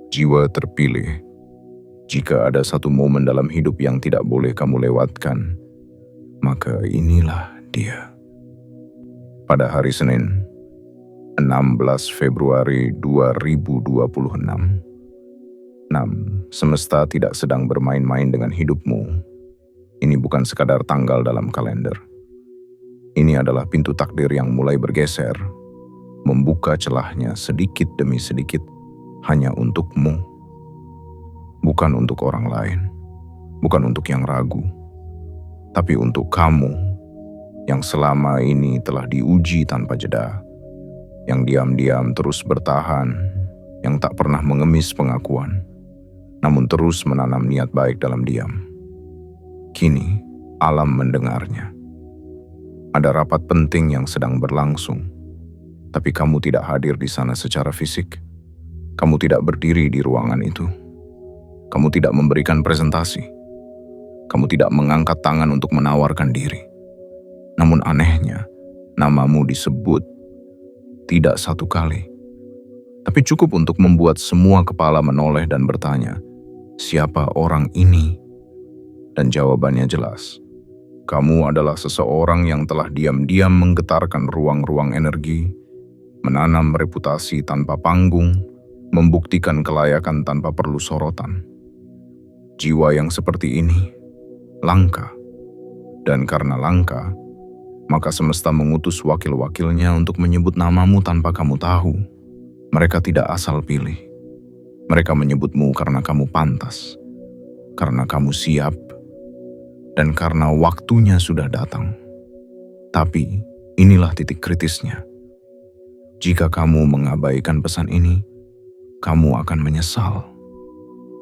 Jiwa terpilih. Jika ada satu momen dalam hidup yang tidak boleh kamu lewatkan, maka inilah dia. Pada hari Senin, 16 Februari 2026, semesta tidak sedang bermain-main dengan hidupmu. Ini bukan sekadar tanggal dalam kalender. Ini adalah pintu takdir yang mulai bergeser, membuka celahnya sedikit demi sedikit hanya untukmu. Bukan untuk orang lain, bukan untuk yang ragu, tapi untuk kamu yang selama ini telah diuji tanpa jeda, yang diam-diam terus bertahan, yang tak pernah mengemis pengakuan, namun terus menanam niat baik dalam diam. Kini, alam mendengarnya. Ada rapat penting yang sedang berlangsung, tapi kamu tidak hadir di sana secara fisik. Kamu tidak berdiri di ruangan itu. Kamu tidak memberikan presentasi. Kamu tidak mengangkat tangan untuk menawarkan diri. Namun anehnya, namamu disebut tidak satu kali, tapi cukup untuk membuat semua kepala menoleh dan bertanya, siapa orang ini? Dan jawabannya jelas. Kamu adalah seseorang yang telah diam-diam menggetarkan ruang-ruang energi, menanam reputasi tanpa panggung, membuktikan kelayakan tanpa perlu sorotan. Jiwa yang seperti ini langka, dan karena langka, maka semesta mengutus wakil-wakilnya untuk menyebut namamu tanpa kamu tahu. Mereka tidak asal pilih. Mereka menyebutmu karena kamu pantas, karena kamu siap, dan karena waktunya sudah datang. Tapi inilah titik kritisnya. Jika kamu mengabaikan pesan ini, kamu akan menyesal.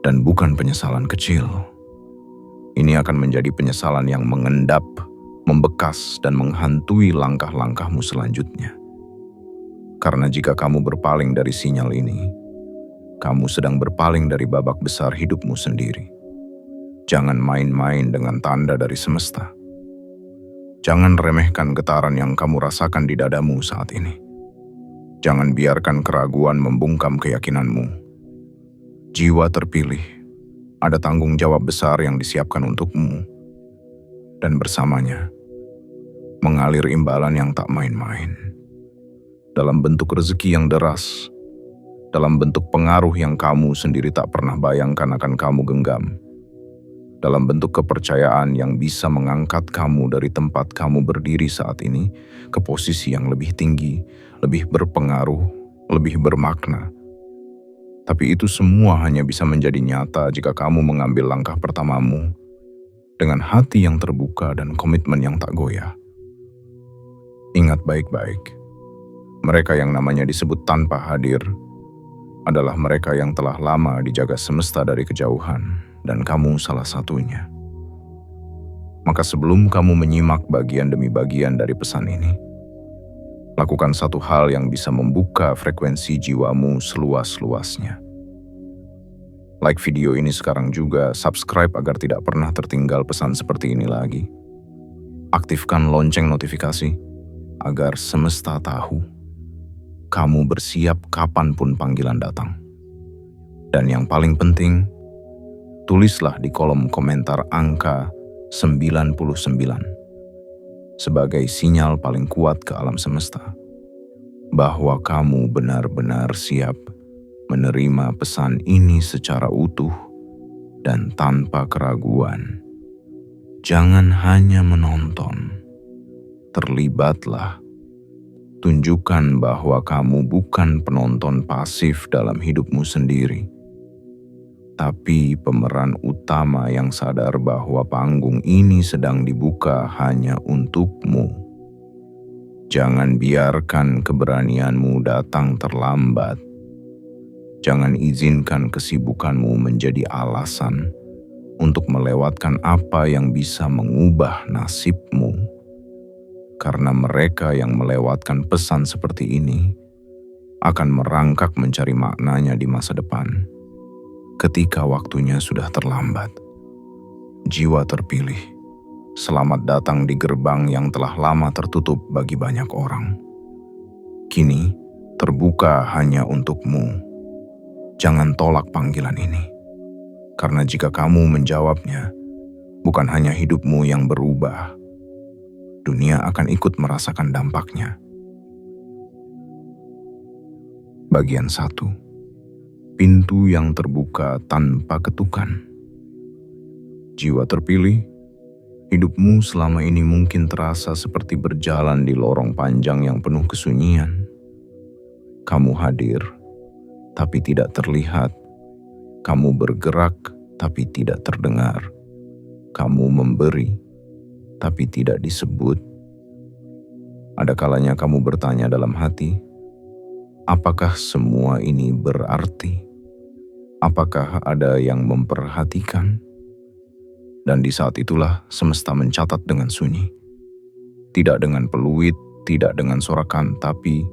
Dan bukan penyesalan kecil. Ini akan menjadi penyesalan yang mengendap, membekas, dan menghantui langkah-langkahmu selanjutnya. Karena jika kamu berpaling dari sinyal ini, kamu sedang berpaling dari babak besar hidupmu sendiri. Jangan main-main dengan tanda dari semesta. Jangan remehkan getaran yang kamu rasakan di dadamu saat ini. Jangan biarkan keraguan membungkam keyakinanmu. Jiwa terpilih, ada tanggung jawab besar yang disiapkan untukmu, dan bersamanya mengalir imbalan yang tak main-main. Dalam bentuk rezeki yang deras, dalam bentuk pengaruh yang kamu sendiri tak pernah bayangkan akan kamu genggam, dalam bentuk kepercayaan yang bisa mengangkat kamu dari tempat kamu berdiri saat ini ke posisi yang lebih tinggi, lebih berpengaruh, lebih bermakna. Tapi itu semua hanya bisa menjadi nyata jika kamu mengambil langkah pertamamu dengan hati yang terbuka dan komitmen yang tak goyah. Ingat baik-baik, mereka yang namanya disebut tanpa hadir adalah mereka yang telah lama dijaga semesta dari kejauhan, dan kamu salah satunya. Maka sebelum kamu menyimak bagian demi bagian dari pesan ini, lakukan satu hal yang bisa membuka frekuensi jiwamu seluas-luasnya. Like video ini sekarang juga, subscribe agar tidak pernah tertinggal pesan seperti ini lagi. Aktifkan lonceng notifikasi agar semesta tahu kamu bersiap kapanpun panggilan datang. Dan yang paling penting, tulislah di kolom komentar angka 99 sebagai sinyal paling kuat ke alam semesta bahwa kamu benar-benar siap menerima pesan ini secara utuh dan tanpa keraguan. Jangan hanya menonton, terlibatlah. Tunjukkan bahwa kamu bukan penonton pasif dalam hidupmu sendiri, tapi pemeran utama yang sadar bahwa panggung ini sedang dibuka hanya untukmu. Jangan biarkan keberanianmu datang terlambat. Jangan izinkan kesibukanmu menjadi alasan untuk melewatkan apa yang bisa mengubah nasibmu. Karena mereka yang melewatkan pesan seperti ini akan merangkak mencari maknanya di masa depan, ketika waktunya sudah terlambat. Jiwa terpilih, selamat datang di gerbang yang telah lama tertutup bagi banyak orang. Kini terbuka hanya untukmu. Jangan tolak panggilan ini. Karena jika kamu menjawabnya, bukan hanya hidupmu yang berubah, dunia akan ikut merasakan dampaknya. Bagian 1. Pintu yang terbuka tanpa ketukan. Jiwa terpilih, hidupmu selama ini mungkin terasa seperti berjalan di lorong panjang yang penuh kesunyian. Kamu hadir, tapi tidak terlihat. Kamu bergerak, tapi tidak terdengar. Kamu memberi, tapi tidak disebut. Ada kalanya kamu bertanya dalam hati, apakah semua ini berarti? Apakah ada yang memperhatikan? Dan di saat itulah semesta mencatat dengan sunyi. Tidak dengan peluit, tidak dengan sorakan, tapi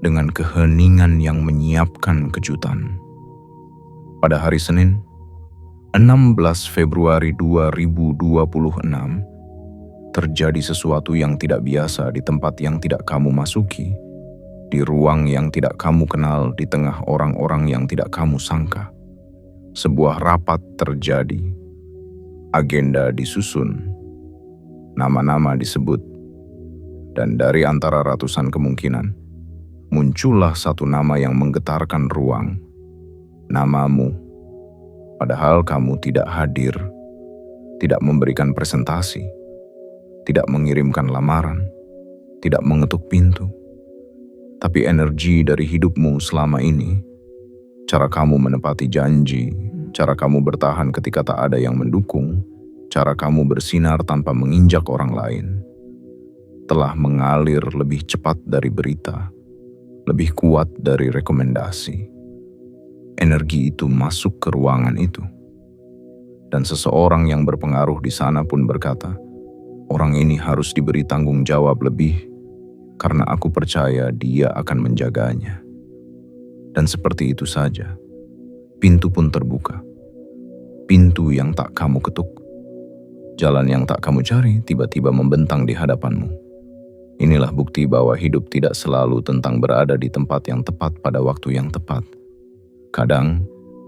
dengan keheningan yang menyiapkan kejutan. Pada hari Senin, 16 Februari 2026, terjadi sesuatu yang tidak biasa di tempat yang tidak kamu masuki, di ruang yang tidak kamu kenal, di tengah orang-orang yang tidak kamu sangka. Sebuah rapat terjadi, agenda disusun, nama-nama disebut, dan dari antara ratusan kemungkinan, muncullah satu nama yang menggetarkan ruang. Namamu, padahal kamu tidak hadir, tidak memberikan presentasi, tidak mengirimkan lamaran, tidak mengetuk pintu. Tapi energi dari hidupmu selama ini, cara kamu menepati janji, cara kamu bertahan ketika tak ada yang mendukung, cara kamu bersinar tanpa menginjak orang lain, telah mengalir lebih cepat dari berita, lebih kuat dari rekomendasi. Energi itu masuk ke ruangan itu. Dan seseorang yang berpengaruh di sana pun berkata, orang ini harus diberi tanggung jawab lebih karena aku percaya dia akan menjaganya. Dan seperti itu saja, pintu pun terbuka. Pintu yang tak kamu ketuk. Jalan yang tak kamu cari tiba-tiba membentang di hadapanmu. Inilah bukti bahwa hidup tidak selalu tentang berada di tempat yang tepat pada waktu yang tepat. Kadang,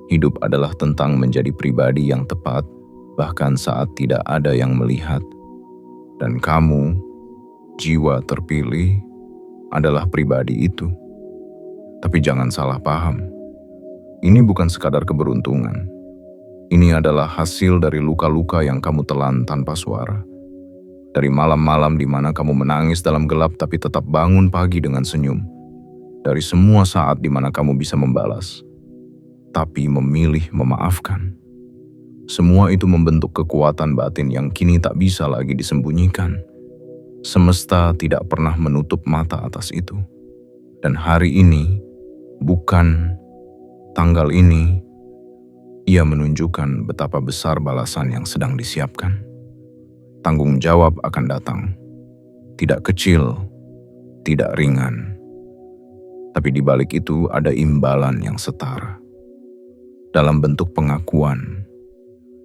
hidup adalah tentang menjadi pribadi yang tepat, bahkan saat tidak ada yang melihat. Dan kamu, jiwa terpilih, adalah pribadi itu. Tapi jangan salah paham. Ini bukan sekadar keberuntungan. Ini adalah hasil dari luka-luka yang kamu telan tanpa suara. Dari malam-malam di mana kamu menangis dalam gelap tapi tetap bangun pagi dengan senyum. Dari semua saat di mana kamu bisa membalas, tapi memilih memaafkan. Semua itu membentuk kekuatan batin yang kini tak bisa lagi disembunyikan. Semesta tidak pernah menutup mata atas itu. Dan hari ini, bukan tanggal ini, ia menunjukkan betapa besar balasan yang sedang disiapkan. Tanggung jawab akan datang. Tidak kecil, tidak ringan. Tapi di balik itu ada imbalan yang setara. Dalam bentuk pengakuan,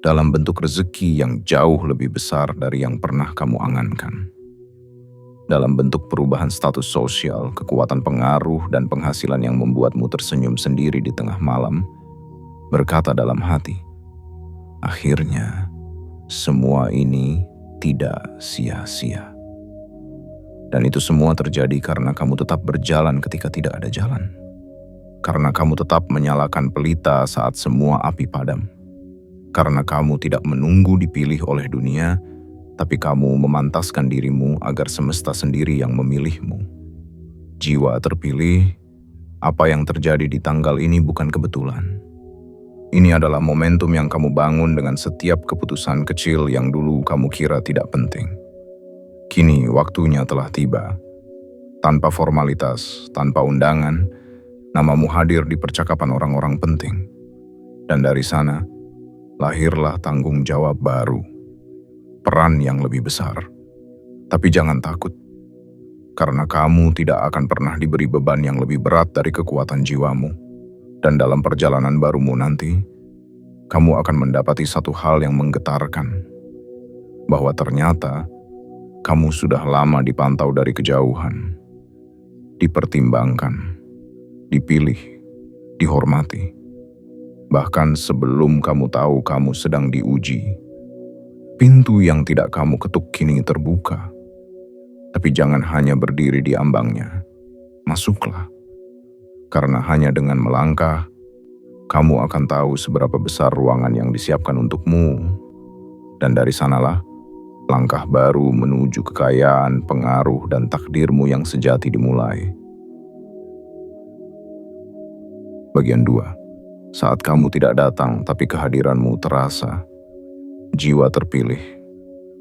dalam bentuk rezeki yang jauh lebih besar dari yang pernah kamu angankan. Dalam bentuk perubahan status sosial, kekuatan pengaruh, dan penghasilan yang membuatmu tersenyum sendiri di tengah malam, berkata dalam hati, akhirnya semua ini tidak sia-sia. Dan itu semua terjadi karena kamu tetap berjalan ketika tidak ada jalan. Karena kamu tetap menyalakan pelita saat semua api padam. Karena kamu tidak menunggu dipilih oleh dunia, tapi kamu memantaskan dirimu agar semesta sendiri yang memilihmu. Jiwa terpilih, apa yang terjadi di tanggal ini bukan kebetulan. Ini adalah momentum yang kamu bangun dengan setiap keputusan kecil yang dulu kamu kira tidak penting. Kini waktunya telah tiba. Tanpa formalitas, tanpa undangan, namamu hadir di percakapan orang-orang penting. Dan dari sana, lahirlah tanggung jawab baru. Peran yang lebih besar. Tapi jangan takut. Karena kamu tidak akan pernah diberi beban yang lebih berat dari kekuatan jiwamu. Dan dalam perjalanan barumu nanti, kamu akan mendapati satu hal yang menggetarkan. Bahwa ternyata, kamu sudah lama dipantau dari kejauhan. dipertimbangkan, dipilih, dihormati. Bahkan sebelum kamu tahu kamu sedang diuji, pintu yang tidak kamu ketuk kini terbuka. Tapi jangan hanya berdiri di ambangnya, masuklah. Karena hanya dengan melangkah, kamu akan tahu seberapa besar ruangan yang disiapkan untukmu. Dan dari sanalah, langkah baru menuju kekayaan, pengaruh, dan takdirmu yang sejati dimulai. Bagian 2. Saat kamu tidak datang tapi kehadiranmu terasa. Jiwa terpilih.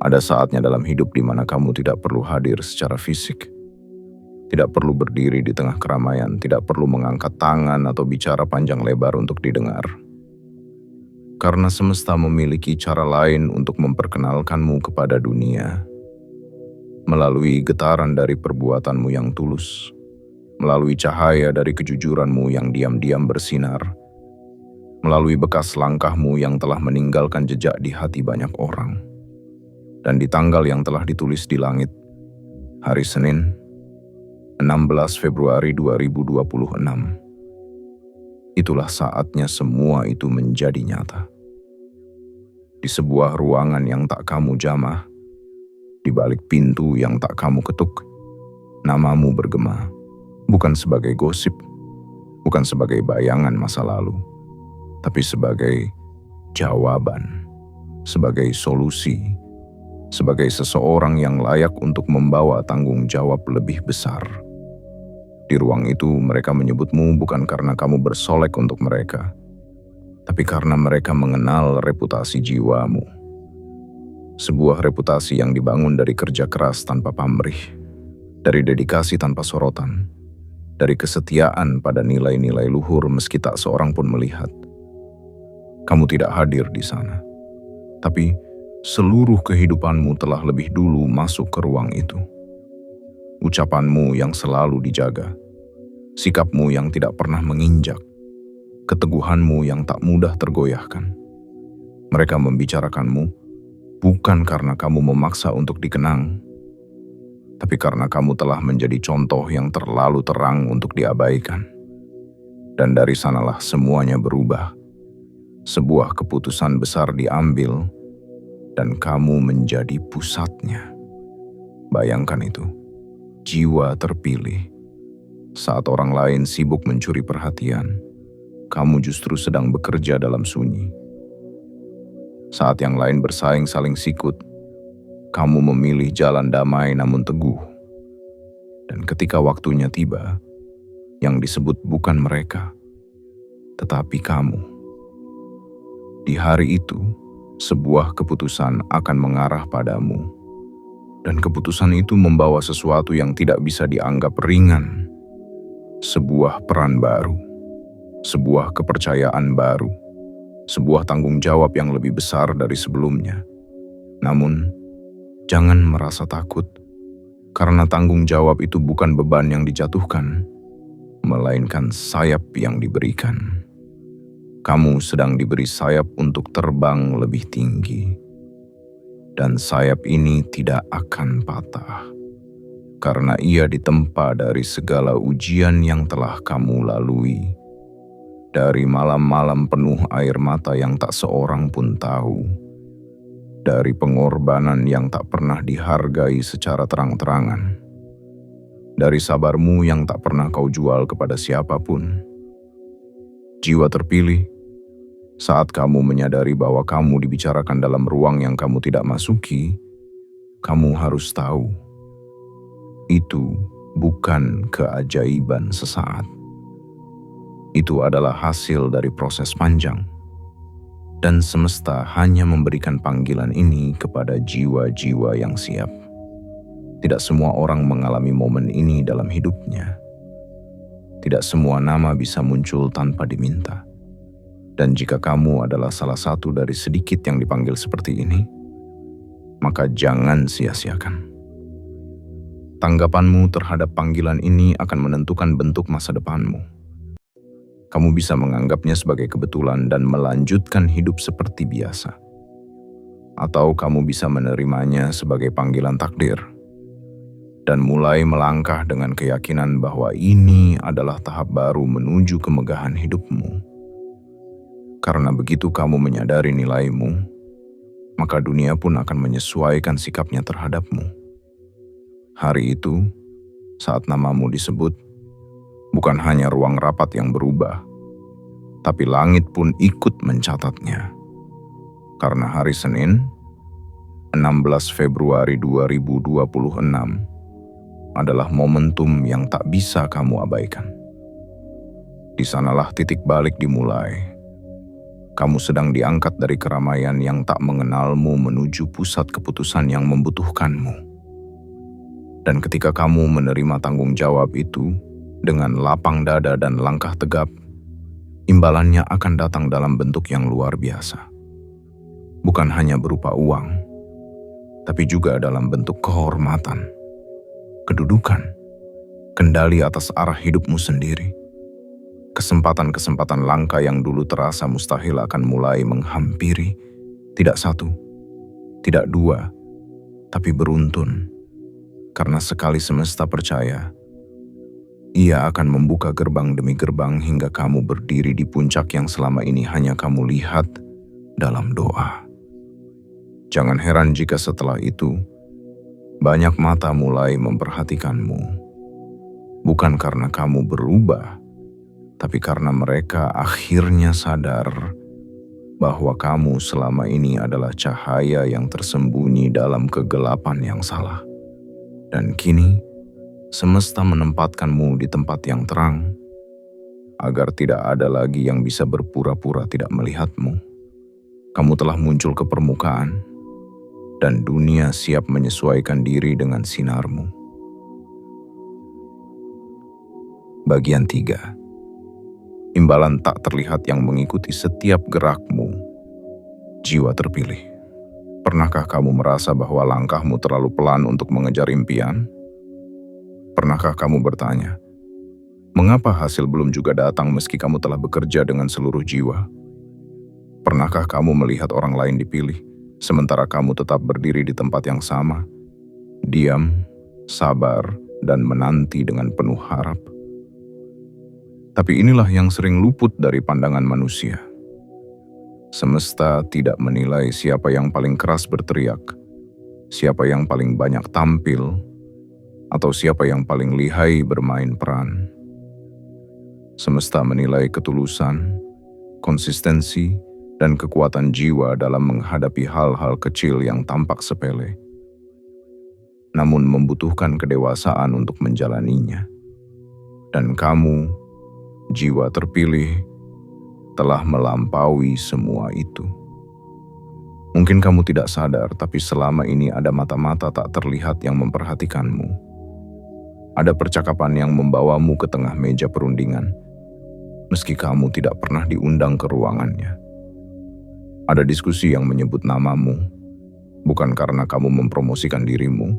Ada saatnya dalam hidup di mana kamu tidak perlu hadir secara fisik. Tidak perlu berdiri di tengah keramaian, tidak perlu mengangkat tangan atau bicara panjang lebar untuk didengar. Karena semesta memiliki cara lain untuk memperkenalkanmu kepada dunia. Melalui getaran dari perbuatanmu yang tulus. Melalui cahaya dari kejujuranmu yang diam-diam bersinar. Melalui bekas langkahmu yang telah meninggalkan jejak di hati banyak orang. Dan di tanggal yang telah ditulis di langit, hari Senin, 16 Februari 2026. Itulah saatnya semua itu menjadi nyata. Di sebuah ruangan yang tak kamu jamah, di balik pintu yang tak kamu ketuk, namamu bergema, bukan sebagai gosip, bukan sebagai bayangan masa lalu, tapi sebagai jawaban, sebagai solusi, sebagai seseorang yang layak untuk membawa tanggung jawab lebih besar. Di ruang itu mereka menyebutmu bukan karena kamu bersolek untuk mereka, tapi karena mereka mengenal reputasi jiwamu. Sebuah reputasi yang dibangun dari kerja keras tanpa pamrih, dari dedikasi tanpa sorotan, dari kesetiaan pada nilai-nilai luhur meski tak seorang pun melihat. Kamu tidak hadir di sana, tapi seluruh kehidupanmu telah lebih dulu masuk ke ruang itu. Ucapanmu yang selalu dijaga, sikapmu yang tidak pernah menginjak, keteguhanmu yang tak mudah tergoyahkan. Mereka membicarakanmu bukan karena kamu memaksa untuk dikenang, tapi karena kamu telah menjadi contoh yang terlalu terang untuk diabaikan. Dan dari sanalah semuanya berubah. Sebuah keputusan besar diambil, dan kamu menjadi pusatnya. Bayangkan itu, jiwa terpilih. Saat orang lain sibuk mencuri perhatian, kamu justru sedang bekerja dalam sunyi. Saat yang lain bersaing saling sikut, kamu memilih jalan damai namun teguh. Dan ketika waktunya tiba, yang disebut bukan mereka, tetapi kamu. Di hari itu, sebuah keputusan akan mengarah padamu. Dan keputusan itu membawa sesuatu yang tidak bisa dianggap ringan. Sebuah peran baru, sebuah kepercayaan baru, sebuah tanggung jawab yang lebih besar dari sebelumnya. Namun, jangan merasa takut, karena tanggung jawab itu bukan beban yang dijatuhkan, melainkan sayap yang diberikan. Kamu sedang diberi sayap untuk terbang lebih tinggi. Dan sayap ini tidak akan patah. Karena ia ditempa dari segala ujian yang telah kamu lalui. Dari malam-malam penuh air mata yang tak seorang pun tahu. Dari pengorbanan yang tak pernah dihargai secara terang-terangan. Dari sabarmu yang tak pernah kau jual kepada siapapun. Jiwa terpilih, saat kamu menyadari bahwa kamu dibicarakan dalam ruang yang kamu tidak masuki, kamu harus tahu, itu bukan keajaiban sesaat. Itu adalah hasil dari proses panjang, dan semesta hanya memberikan panggilan ini kepada jiwa-jiwa yang siap. Tidak semua orang mengalami momen ini dalam hidupnya. Tidak semua nama bisa muncul tanpa diminta. Dan jika kamu adalah salah satu dari sedikit yang dipanggil seperti ini, maka jangan sia-siakan. Tanggapanmu terhadap panggilan ini akan menentukan bentuk masa depanmu. Kamu bisa menganggapnya sebagai kebetulan dan melanjutkan hidup seperti biasa. Atau kamu bisa menerimanya sebagai panggilan takdir. dan mulai melangkah dengan keyakinan bahwa ini adalah tahap baru menuju kemegahan hidupmu. Karena begitu kamu menyadari nilaimu, maka dunia pun akan menyesuaikan sikapnya terhadapmu. Hari itu, saat namamu disebut, bukan hanya ruang rapat yang berubah, tapi langit pun ikut mencatatnya. Karena hari Senin, 16 Februari 2026, adalah momentum yang tak bisa kamu abaikan. Di sanalah titik balik dimulai. Kamu sedang diangkat dari keramaian yang tak mengenalmu menuju pusat keputusan yang membutuhkanmu. Dan ketika kamu menerima tanggung jawab itu dengan lapang dada dan langkah tegap, imbalannya akan datang dalam bentuk yang luar biasa. Bukan hanya berupa uang, tapi juga dalam bentuk kehormatan, kedudukan, kendali atas arah hidupmu sendiri. Kesempatan-kesempatan langka yang dulu terasa mustahil akan mulai menghampiri, tidak satu, tidak dua, tapi beruntun. Karena sekali semesta percaya, ia akan membuka gerbang demi gerbang hingga kamu berdiri di puncak yang selama ini hanya kamu lihat dalam doa. Jangan heran jika setelah itu, banyak mata mulai memperhatikanmu. Bukan karena kamu berubah, tapi karena mereka akhirnya sadar bahwa kamu selama ini adalah cahaya yang tersembunyi dalam kegelapan yang salah. Dan kini, semesta menempatkanmu di tempat yang terang, agar tidak ada lagi yang bisa berpura-pura tidak melihatmu. Kamu telah muncul ke permukaan, dan dunia siap menyesuaikan diri dengan sinarmu. Bagian 3. Imbalan tak terlihat yang mengikuti setiap gerakmu. Jiwa terpilih. Pernahkah kamu merasa bahwa langkahmu terlalu pelan untuk mengejar impian? Pernahkah kamu bertanya, mengapa hasil belum juga datang meski kamu telah bekerja dengan seluruh jiwa? Pernahkah kamu melihat orang lain dipilih, sementara kamu tetap berdiri di tempat yang sama, diam, sabar, dan menanti dengan penuh harap? Tapi inilah yang sering luput dari pandangan manusia. Semesta tidak menilai siapa yang paling keras berteriak, siapa yang paling banyak tampil, atau siapa yang paling lihai bermain peran. Semesta menilai ketulusan, konsistensi, dan kekuatan jiwa dalam menghadapi hal-hal kecil yang tampak sepele, namun membutuhkan kedewasaan untuk menjalaninya. Dan kamu, jiwa terpilih, telah melampaui semua itu. Mungkin kamu tidak sadar, tapi selama ini ada mata-mata tak terlihat yang memperhatikanmu. Ada percakapan yang membawamu ke tengah meja perundingan, meski kamu tidak pernah diundang ke ruangannya. Ada diskusi yang menyebut namamu, bukan karena kamu mempromosikan dirimu,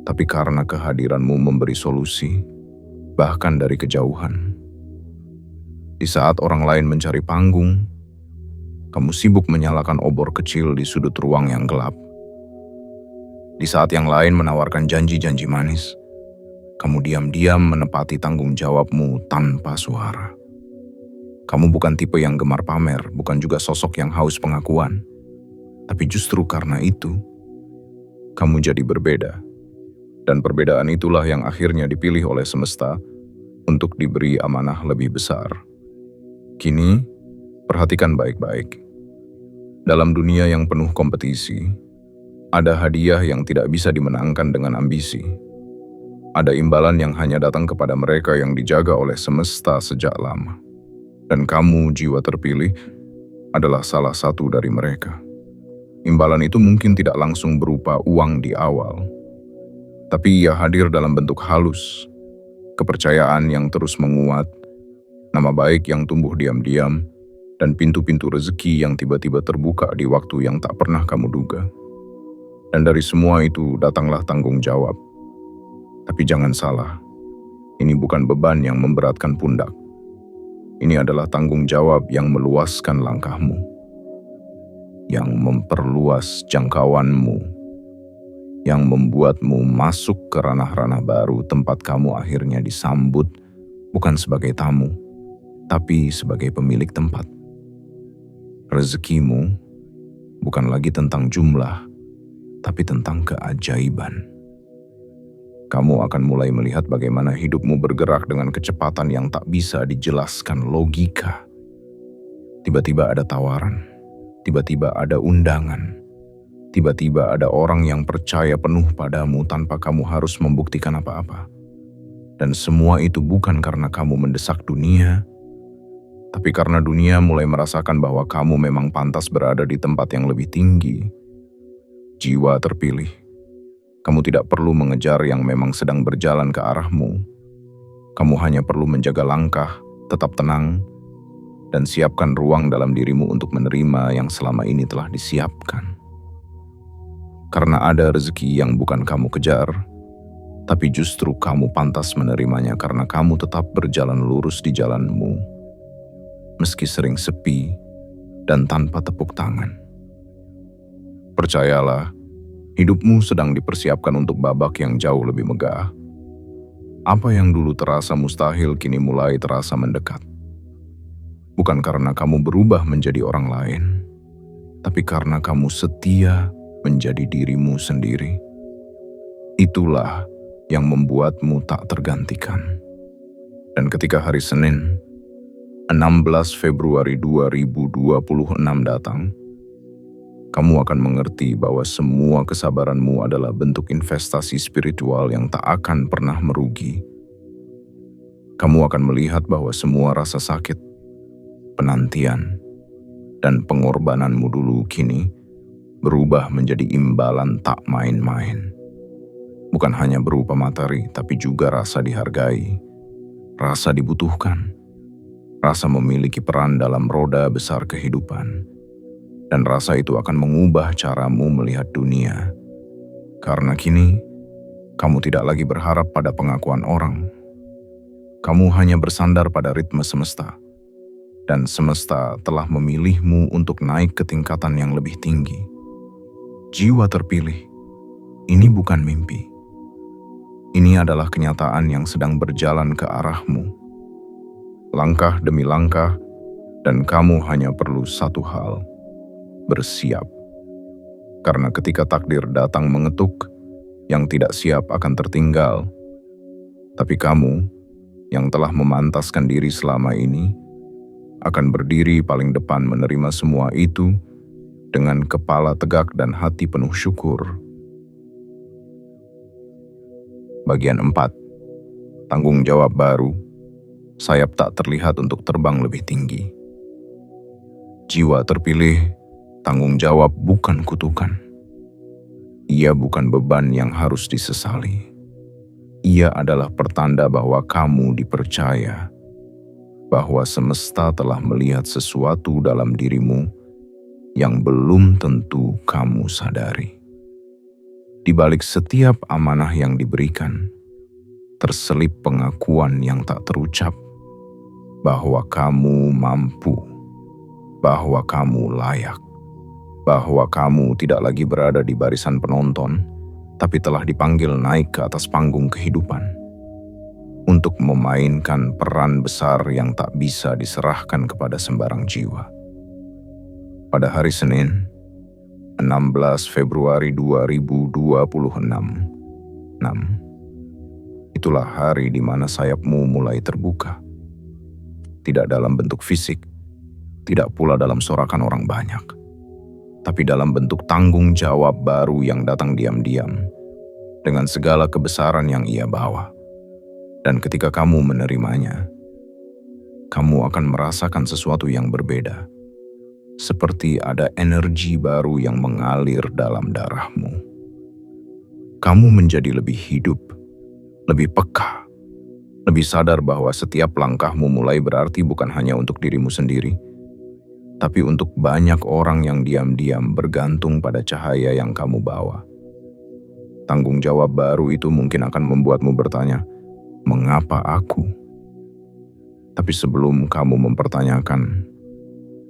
tapi karena kehadiranmu memberi solusi, bahkan dari kejauhan. Di saat orang lain mencari panggung, kamu sibuk menyalakan obor kecil di sudut ruang yang gelap. Di saat yang lain menawarkan janji-janji manis, kamu diam-diam menepati tanggung jawabmu tanpa suara. Kamu bukan tipe yang gemar pamer, bukan juga sosok yang haus pengakuan. Tapi justru karena itu, kamu jadi berbeda. Dan perbedaan itulah yang akhirnya dipilih oleh semesta untuk diberi amanah lebih besar. Kini, perhatikan baik-baik. Dalam dunia yang penuh kompetisi, ada hadiah yang tidak bisa dimenangkan dengan ambisi. Ada imbalan yang hanya datang kepada mereka yang dijaga oleh semesta sejak lama. Dan kamu, jiwa terpilih, adalah salah satu dari mereka. Imbalan itu mungkin tidak langsung berupa uang di awal, tapi ia hadir dalam bentuk halus, kepercayaan yang terus menguat, nama baik yang tumbuh diam-diam, dan pintu-pintu rezeki yang tiba-tiba terbuka di waktu yang tak pernah kamu duga. Dan dari semua itu datanglah tanggung jawab. Tapi jangan salah, ini bukan beban yang memberatkan pundak. Ini adalah tanggung jawab yang meluaskan langkahmu, yang memperluas jangkauanmu, yang membuatmu masuk ke ranah-ranah baru tempat kamu akhirnya disambut bukan sebagai tamu, tapi sebagai pemilik tempat. Rezekimu bukan lagi tentang jumlah, tapi tentang keajaiban. Kamu akan mulai melihat bagaimana hidupmu bergerak dengan kecepatan yang tak bisa dijelaskan logika. Tiba-tiba ada tawaran, tiba-tiba ada undangan, tiba-tiba ada orang yang percaya penuh padamu tanpa kamu harus membuktikan apa-apa. Dan semua itu bukan karena kamu mendesak dunia, tapi karena dunia mulai merasakan bahwa kamu memang pantas berada di tempat yang lebih tinggi. Jiwa terpilih. Kamu tidak perlu mengejar yang memang sedang berjalan ke arahmu. Kamu hanya perlu menjaga langkah, tetap tenang, dan siapkan ruang dalam dirimu untuk menerima yang selama ini telah disiapkan. Karena ada rezeki yang bukan kamu kejar, tapi justru kamu pantas menerimanya karena kamu tetap berjalan lurus di jalanmu, meski sering sepi dan tanpa tepuk tangan. Percayalah, hidupmu sedang dipersiapkan untuk babak yang jauh lebih megah. Apa yang dulu terasa mustahil kini mulai terasa mendekat. Bukan karena kamu berubah menjadi orang lain, tapi karena kamu setia menjadi dirimu sendiri. Itulah yang membuatmu tak tergantikan. Dan ketika hari Senin, 16 Februari 2026 datang, kamu akan mengerti bahwa semua kesabaranmu adalah bentuk investasi spiritual yang tak akan pernah merugi. Kamu akan melihat bahwa semua rasa sakit, penantian, dan pengorbananmu dulu kini berubah menjadi imbalan tak main-main. Bukan hanya berupa materi, tapi juga rasa dihargai, rasa dibutuhkan, rasa memiliki peran dalam roda besar kehidupan. Dan rasa itu akan mengubah caramu melihat dunia. Karena kini, kamu tidak lagi berharap pada pengakuan orang. Kamu hanya bersandar pada ritme semesta. Dan semesta telah memilihmu untuk naik ke tingkatan yang lebih tinggi. Jiwa terpilih, ini bukan mimpi. Ini adalah kenyataan yang sedang berjalan ke arahmu. Langkah demi langkah, dan kamu hanya perlu satu hal: bersiap. Karena ketika takdir datang mengetuk, yang tidak siap akan tertinggal. Tapi kamu, yang telah memantaskan diri selama ini, akan berdiri paling depan menerima semua itu dengan kepala tegak dan hati penuh syukur. Bagian 4. Tanggung jawab baru. Sayap tak terlihat untuk terbang lebih tinggi. Jiwa terpilih, tanggung jawab bukan kutukan. Ia bukan beban yang harus disesali. Ia adalah pertanda bahwa kamu dipercaya, bahwa semesta telah melihat sesuatu dalam dirimu yang belum tentu kamu sadari. Di balik setiap amanah yang diberikan, terselip pengakuan yang tak terucap bahwa kamu mampu, bahwa kamu layak, bahwa kamu tidak lagi berada di barisan penonton, tapi telah dipanggil naik ke atas panggung kehidupan untuk memainkan peran besar yang tak bisa diserahkan kepada sembarang jiwa. Pada hari Senin, 16 Februari 2026, itulah hari di mana sayapmu mulai terbuka. Tidak dalam bentuk fisik, tidak pula dalam sorakan orang banyak, tapi dalam bentuk tanggung jawab baru yang datang diam-diam, dengan segala kebesaran yang ia bawa. Dan ketika kamu menerimanya, kamu akan merasakan sesuatu yang berbeda, seperti ada energi baru yang mengalir dalam darahmu. Kamu menjadi lebih hidup, lebih peka, lebih sadar bahwa setiap langkahmu mulai berarti bukan hanya untuk dirimu sendiri, tapi untuk banyak orang yang diam-diam bergantung pada cahaya yang kamu bawa. Tanggung jawab baru itu mungkin akan membuatmu bertanya, "Mengapa aku?" Tapi sebelum kamu mempertanyakan,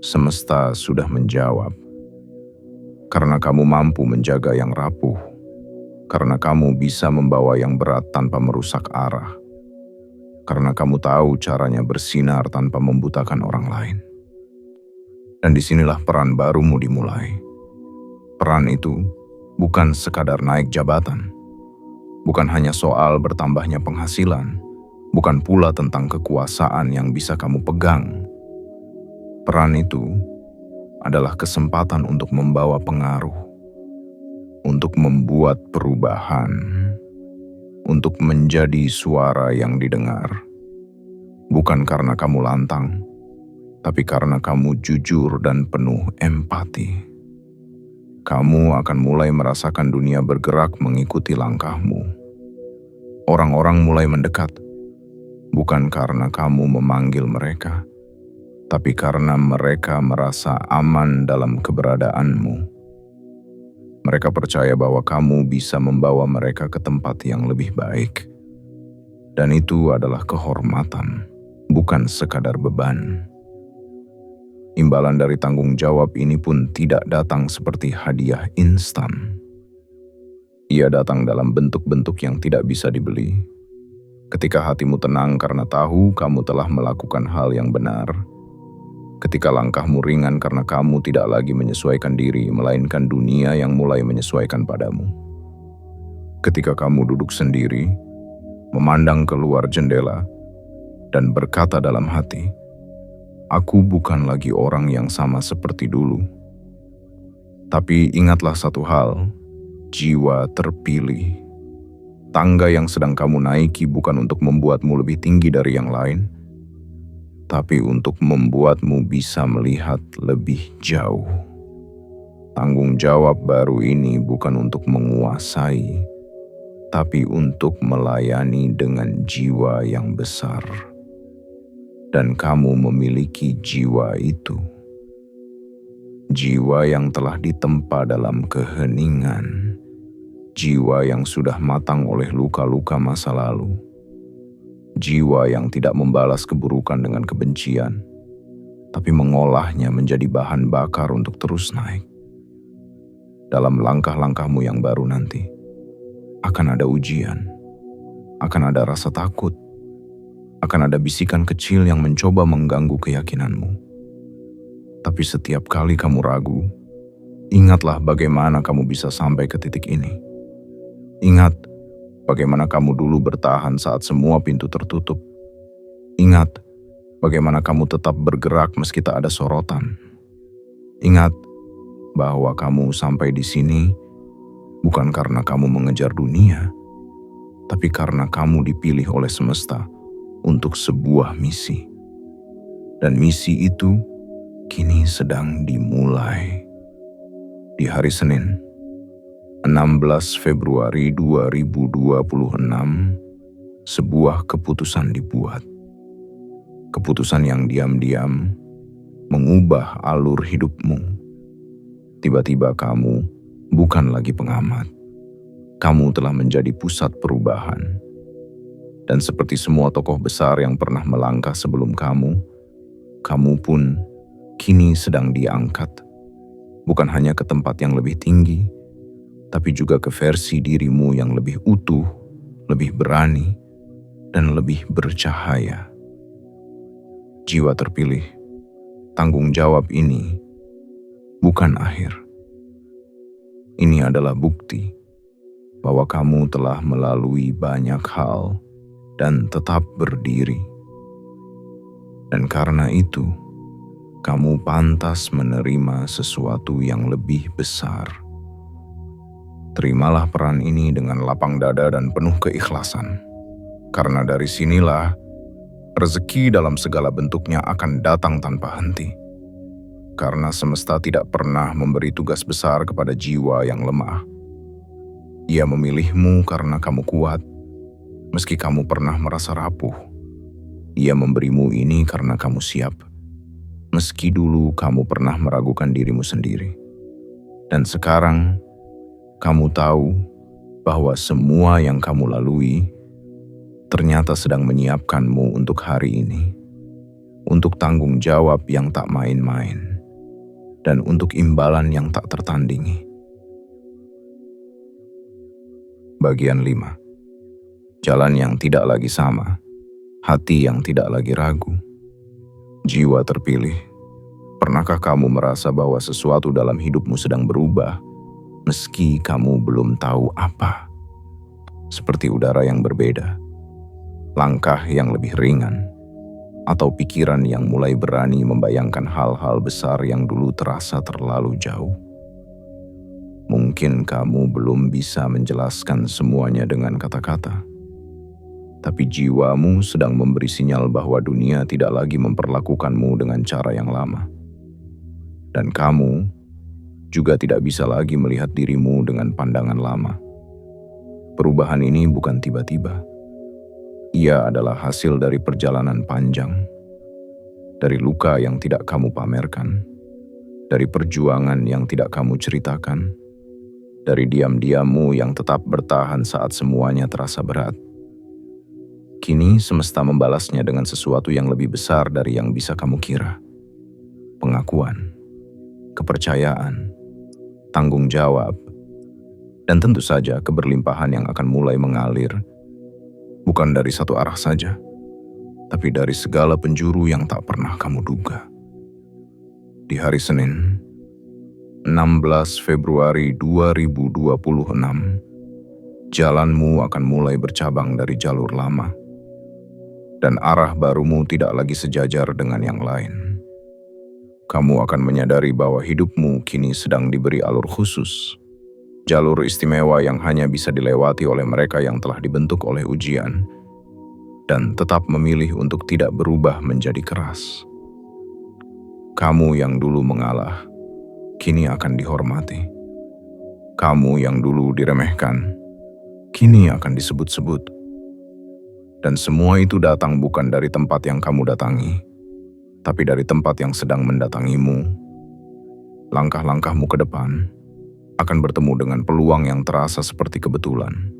semesta sudah menjawab. Karena kamu mampu menjaga yang rapuh, Karena kamu bisa membawa yang berat tanpa merusak arah. Karena kamu tahu caranya bersinar tanpa membutakan orang lain. Dan disinilah peran barumu dimulai. Peran itu bukan sekadar naik jabatan. Bukan hanya soal bertambahnya penghasilan. Bukan pula tentang kekuasaan yang bisa kamu pegang. Peran itu adalah kesempatan untuk membawa pengaruh. Untuk membuat perubahan. Untuk menjadi suara yang didengar. Bukan karena kamu lantang, tapi karena kamu jujur dan penuh empati. Kamu akan mulai merasakan dunia bergerak mengikuti langkahmu. Orang-orang mulai mendekat, bukan karena kamu memanggil mereka, tapi karena mereka merasa aman dalam keberadaanmu. Mereka percaya bahwa kamu bisa membawa mereka ke tempat yang lebih baik. Dan itu adalah kehormatan, bukan sekadar beban. Imbalan dari tanggung jawab ini pun tidak datang seperti hadiah instan. Ia datang dalam bentuk-bentuk yang tidak bisa dibeli. Ketika hatimu tenang karena tahu kamu telah melakukan hal yang benar. Ketika langkahmu ringan karena kamu tidak lagi menyesuaikan diri, melainkan dunia yang mulai menyesuaikan padamu. Ketika kamu duduk sendiri, memandang keluar jendela, dan berkata dalam hati, "Aku bukan lagi orang yang sama seperti dulu." Tapi ingatlah satu hal, jiwa terpilih. Tangga yang sedang kamu naiki bukan untuk membuatmu lebih tinggi dari yang lain, tapi untuk membuatmu bisa melihat lebih jauh. Tanggung jawab baru ini bukan untuk menguasai, tapi untuk melayani dengan jiwa yang besar. Dan kamu memiliki jiwa itu. Jiwa yang telah ditempa dalam keheningan. Jiwa yang sudah matang oleh luka-luka masa lalu. Jiwa yang tidak membalas keburukan dengan kebencian, tapi mengolahnya menjadi bahan bakar untuk terus naik. Dalam langkah-langkahmu yang baru nanti, akan ada ujian, akan ada rasa takut, akan ada bisikan kecil yang mencoba mengganggu keyakinanmu. Tapi setiap kali kamu ragu, ingatlah bagaimana kamu bisa sampai ke titik ini. Ingat bagaimana kamu dulu bertahan saat semua pintu tertutup. Ingat bagaimana kamu tetap bergerak meski tak ada sorotan. Ingat bahwa kamu sampai di sini bukan karena kamu mengejar dunia, tapi karena kamu dipilih oleh semesta untuk sebuah misi. Dan misi itu kini sedang dimulai. Di hari Senin, 16 Februari 2026, sebuah keputusan dibuat. Keputusan yang diam-diam mengubah alur hidupmu. Tiba-tiba kamu bukan lagi pengamat. Kamu telah menjadi pusat perubahan. Dan seperti semua tokoh besar yang pernah melangkah sebelum kamu pun kini sedang diangkat. Bukan hanya ke tempat yang lebih tinggi, tapi juga ke versi dirimu yang lebih utuh, lebih berani, dan lebih bercahaya. Jiwa terpilih, tanggung jawab ini bukan akhir. Ini adalah bukti bahwa kamu telah melalui banyak hal dan tetap berdiri. Dan karena itu, kamu pantas menerima sesuatu yang lebih besar. Terimalah peran ini dengan lapang dada dan penuh keikhlasan. Karena dari sinilah rezeki dalam segala bentuknya akan datang tanpa henti. Karena semesta tidak pernah memberi tugas besar kepada jiwa yang lemah. Ia memilihmu karena kamu kuat, meski kamu pernah merasa rapuh. Ia memberimu ini karena kamu siap, meski dulu kamu pernah meragukan dirimu sendiri. Dan sekarang, kamu tahu bahwa semua yang kamu lalui ternyata sedang menyiapkanmu untuk hari ini, untuk tanggung jawab yang tak main-main, dan untuk imbalan yang tak tertandingi. Bagian 5. Jalan yang tidak lagi sama, hati yang tidak lagi ragu. Jiwa terpilih, pernahkah kamu merasa bahwa sesuatu dalam hidupmu sedang berubah, meski kamu belum tahu apa? Seperti udara yang berbeda, langkah yang lebih ringan, atau pikiran yang mulai berani membayangkan hal-hal besar yang dulu terasa terlalu jauh. Mungkin kamu belum bisa menjelaskan semuanya dengan kata-kata, tapi jiwamu sedang memberi sinyal bahwa dunia tidak lagi memperlakukanmu dengan cara yang lama. Dan kamu juga tidak bisa lagi melihat dirimu dengan pandangan lama. Perubahan ini bukan tiba-tiba. Ia adalah hasil dari perjalanan panjang, dari luka yang tidak kamu pamerkan, dari perjuangan yang tidak kamu ceritakan, dari diam-diammu yang tetap bertahan saat semuanya terasa berat. Kini semesta membalasnya dengan sesuatu yang lebih besar dari yang bisa kamu kira. Pengakuan, kepercayaan, tanggung jawab, dan tentu saja keberlimpahan yang akan mulai mengalir, bukan dari satu arah saja, tapi dari segala penjuru yang tak pernah kamu duga. Di hari Senin, 16 Februari 2026, jalanmu akan mulai bercabang dari jalur lama, dan arah barumu tidak lagi sejajar dengan yang lain. Kamu akan menyadari bahwa hidupmu kini sedang diberi alur khusus, jalur istimewa yang hanya bisa dilewati oleh mereka yang telah dibentuk oleh ujian, dan tetap memilih untuk tidak berubah menjadi keras. Kamu yang dulu mengalah, kini akan dihormati. Kamu yang dulu diremehkan, kini akan disebut-sebut. Dan semua itu datang bukan dari tempat yang kamu datangi, tapi dari tempat yang sedang mendatangimu. Langkah-langkahmu ke depan akan bertemu dengan peluang yang terasa seperti kebetulan.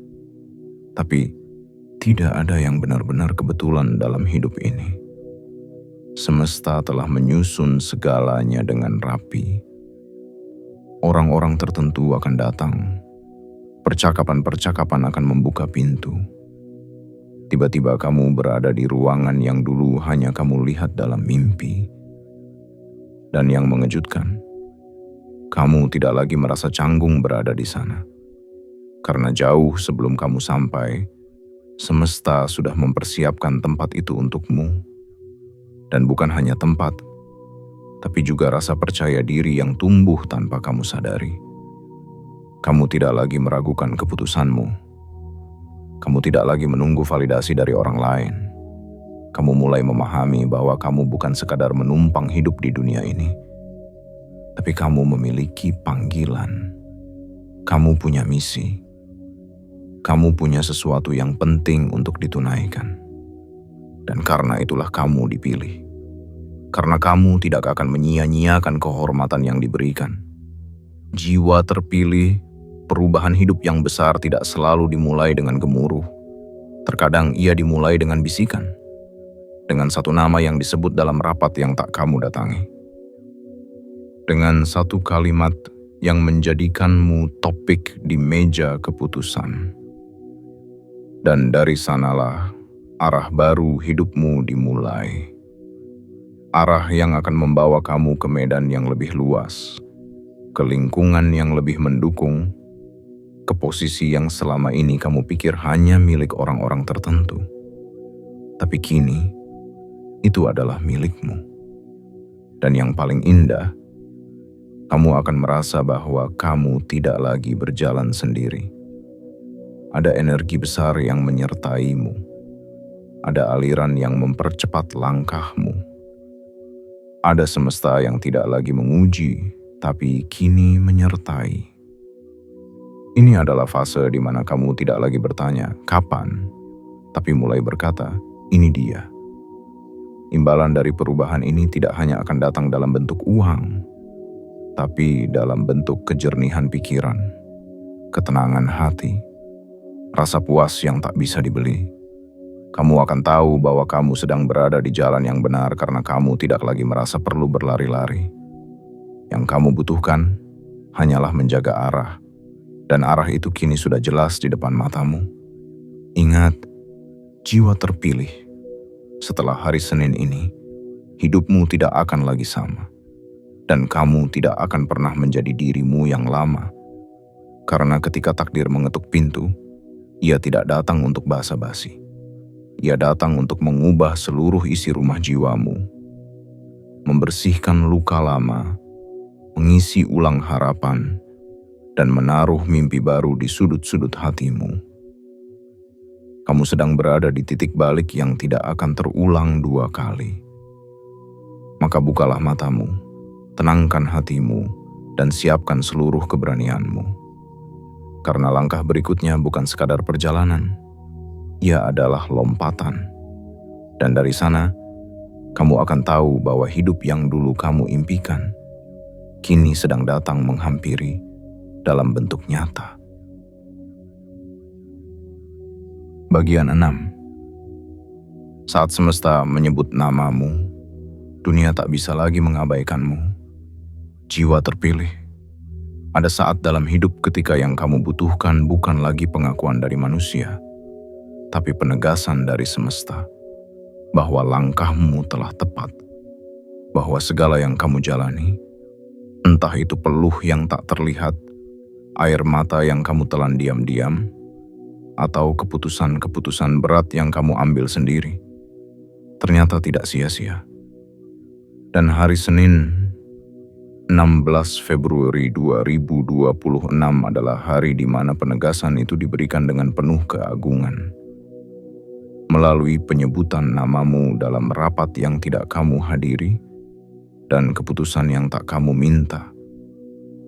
Tapi tidak ada yang benar-benar kebetulan dalam hidup ini. Semesta telah menyusun segalanya dengan rapi. Orang-orang tertentu akan datang. Percakapan-percakapan akan membuka pintu. Tiba-tiba kamu berada di ruangan yang dulu hanya kamu lihat dalam mimpi. Dan yang mengejutkan, kamu tidak lagi merasa canggung berada di sana. Karena jauh sebelum kamu sampai, semesta sudah mempersiapkan tempat itu untukmu. Dan bukan hanya tempat, tapi juga rasa percaya diri yang tumbuh tanpa kamu sadari. Kamu tidak lagi meragukan keputusanmu. Kamu tidak lagi menunggu validasi dari orang lain. Kamu mulai memahami bahwa kamu bukan sekadar menumpang hidup di dunia ini, tapi kamu memiliki panggilan. Kamu punya misi. Kamu punya sesuatu yang penting untuk ditunaikan. Dan karena itulah kamu dipilih. Karena kamu tidak akan menyia-nyiakan kehormatan yang diberikan. Jiwa terpilih, perubahan hidup yang besar tidak selalu dimulai dengan gemuruh. Terkadang ia dimulai dengan bisikan. Dengan satu nama yang disebut dalam rapat yang tak kamu datangi. Dengan satu kalimat yang menjadikanmu topik di meja keputusan. Dan dari sanalah arah baru hidupmu dimulai. Arah yang akan membawa kamu ke medan yang lebih luas, ke lingkungan yang lebih mendukung, ke posisi yang selama ini kamu pikir hanya milik orang-orang tertentu. Tapi kini, itu adalah milikmu. Dan yang paling indah, kamu akan merasa bahwa kamu tidak lagi berjalan sendiri. Ada energi besar yang menyertaimu. Ada aliran yang mempercepat langkahmu. Ada semesta yang tidak lagi menguji, tapi kini menyertai. Ini adalah fase di mana kamu tidak lagi bertanya, kapan? Tapi mulai berkata, ini dia. Imbalan dari perubahan ini tidak hanya akan datang dalam bentuk uang, tapi dalam bentuk kejernihan pikiran, ketenangan hati, rasa puas yang tak bisa dibeli. Kamu akan tahu bahwa kamu sedang berada di jalan yang benar karena kamu tidak lagi merasa perlu berlari-lari. Yang kamu butuhkan hanyalah menjaga arah, Dan arah itu kini sudah jelas di depan matamu. Ingat, jiwa terpilih. Setelah hari Senin ini, hidupmu tidak akan lagi sama. Dan kamu tidak akan pernah menjadi dirimu yang lama. Karena ketika takdir mengetuk pintu, ia tidak datang untuk basa-basi. Ia datang untuk mengubah seluruh isi rumah jiwamu. Membersihkan luka lama, mengisi ulang harapan, dan menaruh mimpi baru di sudut-sudut hatimu. Kamu sedang berada di titik balik yang tidak akan terulang 2 kali. Maka bukalah matamu, tenangkan hatimu, dan siapkan seluruh keberanianmu. Karena langkah berikutnya bukan sekadar perjalanan, ia adalah lompatan. Dan dari sana, kamu akan tahu bahwa hidup yang dulu kamu impikan, kini sedang datang menghampiri dalam bentuk nyata. Bagian 6. Saat semesta menyebut namamu, dunia tak bisa lagi mengabaikanmu. Jiwa terpilih. Ada saat dalam hidup ketika yang kamu butuhkan bukan lagi pengakuan dari manusia, tapi penegasan dari semesta, bahwa langkahmu telah tepat, bahwa segala yang kamu jalani, entah itu peluh yang tak terlihat, air mata yang kamu telan diam-diam, atau keputusan-keputusan berat yang kamu ambil sendiri, ternyata tidak sia-sia. Dan hari Senin, 16 Februari 2026 adalah hari di mana penegasan itu diberikan dengan penuh keagungan. Melalui penyebutan namamu dalam rapat yang tidak kamu hadiri, dan keputusan yang tak kamu minta,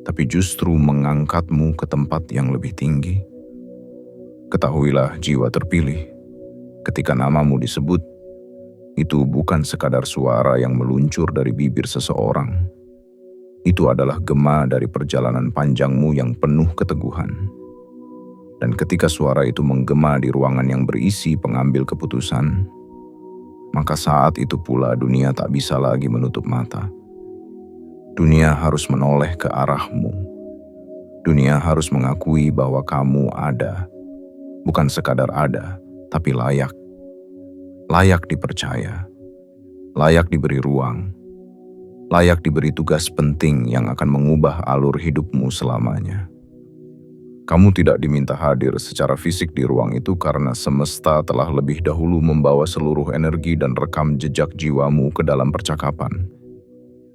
tapi justru mengangkatmu ke tempat yang lebih tinggi. Ketahuilah jiwa terpilih, ketika namamu disebut, itu bukan sekadar suara yang meluncur dari bibir seseorang. Itu adalah gema dari perjalanan panjangmu yang penuh keteguhan. Dan ketika suara itu menggema di ruangan yang berisi pengambil keputusan, maka saat itu pula dunia tak bisa lagi menutup mata. Dunia harus menoleh ke arahmu. Dunia harus mengakui bahwa kamu ada. Bukan sekadar ada, tapi layak. Layak dipercaya. Layak diberi ruang. Layak diberi tugas penting yang akan mengubah alur hidupmu selamanya. Kamu tidak diminta hadir secara fisik di ruang itu karena semesta telah lebih dahulu membawa seluruh energi dan rekam jejak jiwamu ke dalam percakapan.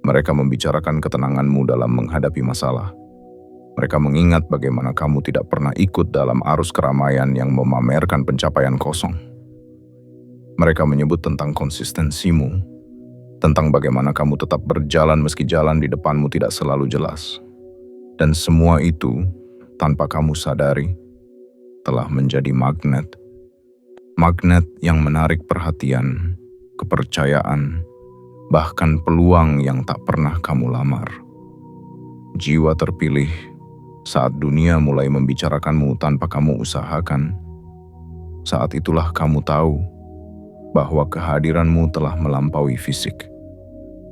Mereka membicarakan ketenanganmu dalam menghadapi masalah. Mereka mengingat bagaimana kamu tidak pernah ikut dalam arus keramaian yang memamerkan pencapaian kosong. Mereka menyebut tentang konsistensimu, tentang bagaimana kamu tetap berjalan meski jalan di depanmu tidak selalu jelas. Dan semua itu, tanpa kamu sadari, telah menjadi magnet. Magnet yang menarik perhatian, kepercayaan, bahkan peluang yang tak pernah kamu lamar. Jiwa terpilih, saat dunia mulai membicarakanmu tanpa kamu usahakan, saat itulah kamu tahu bahwa kehadiranmu telah melampaui fisik.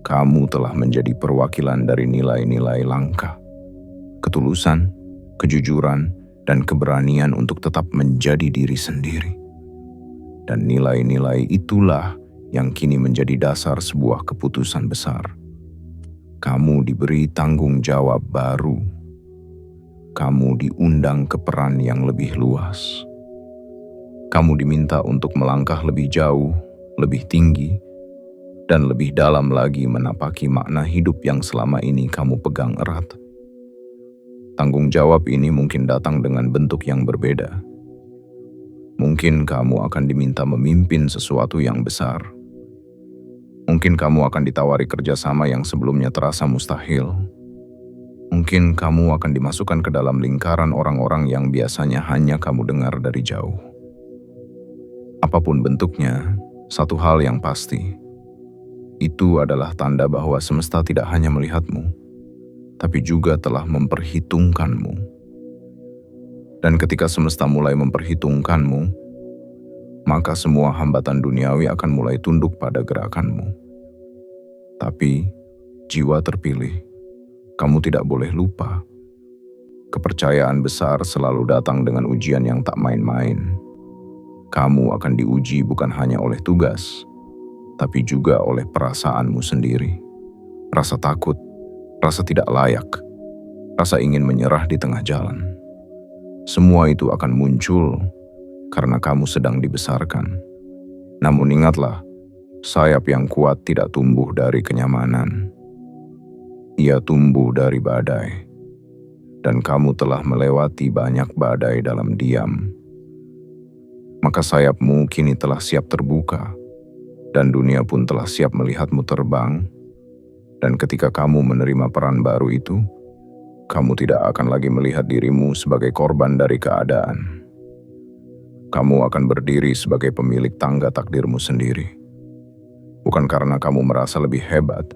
Kamu telah menjadi perwakilan dari nilai-nilai langka, ketulusan, kejujuran, dan keberanian untuk tetap menjadi diri sendiri. Dan nilai-nilai itulah yang kini menjadi dasar sebuah keputusan besar. Kamu diberi tanggung jawab baru. Kamu diundang ke peran yang lebih luas. Kamu diminta untuk melangkah lebih jauh, lebih tinggi, dan lebih dalam lagi menapaki makna hidup yang selama ini kamu pegang erat. Tanggung jawab ini mungkin datang dengan bentuk yang berbeda. Mungkin kamu akan diminta memimpin sesuatu yang besar. Mungkin kamu akan ditawari kerjasama yang sebelumnya terasa mustahil. Mungkin kamu akan dimasukkan ke dalam lingkaran orang-orang yang biasanya hanya kamu dengar dari jauh. Apapun bentuknya, satu hal yang pasti, itu adalah tanda bahwa semesta tidak hanya melihatmu, tapi juga telah memperhitungkanmu. Dan ketika semesta mulai memperhitungkanmu, maka semua hambatan duniawi akan mulai tunduk pada gerakanmu. Tapi, jiwa terpilih, kamu tidak boleh lupa. Kepercayaan besar selalu datang dengan ujian yang tak main-main. Kamu akan diuji bukan hanya oleh tugas, tapi juga oleh perasaanmu sendiri. Rasa takut, rasa tidak layak, rasa ingin menyerah di tengah jalan. Semua itu akan muncul karena kamu sedang dibesarkan. Namun ingatlah, sayap yang kuat tidak tumbuh dari kenyamanan. Ia tumbuh dari badai. Dan kamu telah melewati banyak badai dalam diam. Maka sayapmu kini telah siap terbuka, dan dunia pun telah siap melihatmu terbang. Dan ketika kamu menerima peran baru itu, kamu tidak akan lagi melihat dirimu sebagai korban dari keadaan. Kamu akan berdiri sebagai pemilik tangga takdirmu sendiri. Bukan karena kamu merasa lebih hebat,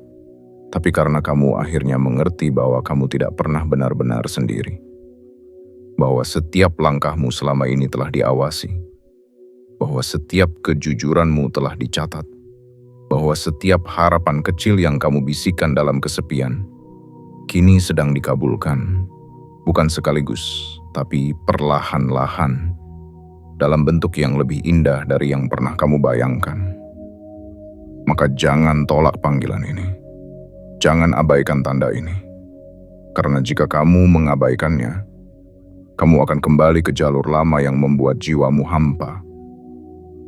tapi karena kamu akhirnya mengerti bahwa kamu tidak pernah benar-benar sendiri. Bahwa setiap langkahmu selama ini telah diawasi. Bahwa setiap kejujuranmu telah dicatat. Bahwa setiap harapan kecil yang kamu bisikkan dalam kesepian, kini sedang dikabulkan. Bukan sekaligus, tapi perlahan-lahan. Dalam bentuk yang lebih indah dari yang pernah kamu bayangkan. Maka jangan tolak panggilan ini. Jangan abaikan tanda ini, karena jika kamu mengabaikannya, kamu akan kembali ke jalur lama yang membuat jiwamu hampa.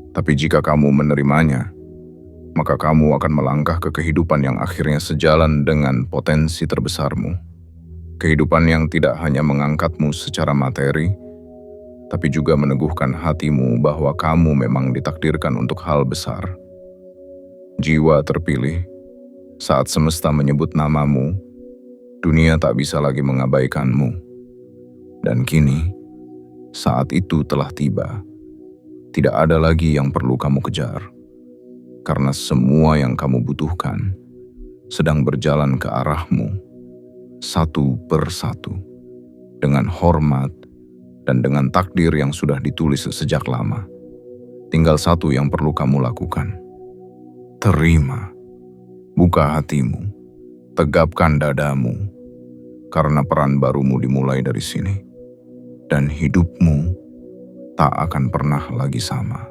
Tapi jika kamu menerimanya, maka kamu akan melangkah ke kehidupan yang akhirnya sejalan dengan potensi terbesarmu. Kehidupan yang tidak hanya mengangkatmu secara materi, tapi juga meneguhkan hatimu bahwa kamu memang ditakdirkan untuk hal besar. Jiwa terpilih. Saat semesta menyebut namamu, dunia tak bisa lagi mengabaikanmu. Dan kini, saat itu telah tiba. Tidak ada lagi yang perlu kamu kejar. Karena semua yang kamu butuhkan sedang berjalan ke arahmu, satu persatu, dengan hormat dan dengan takdir yang sudah ditulis sejak lama. Tinggal satu yang perlu kamu lakukan. Terima. Buka hatimu, tegapkan dadamu, karena peran barumu dimulai dari sini. Dan hidupmu tak akan pernah lagi sama.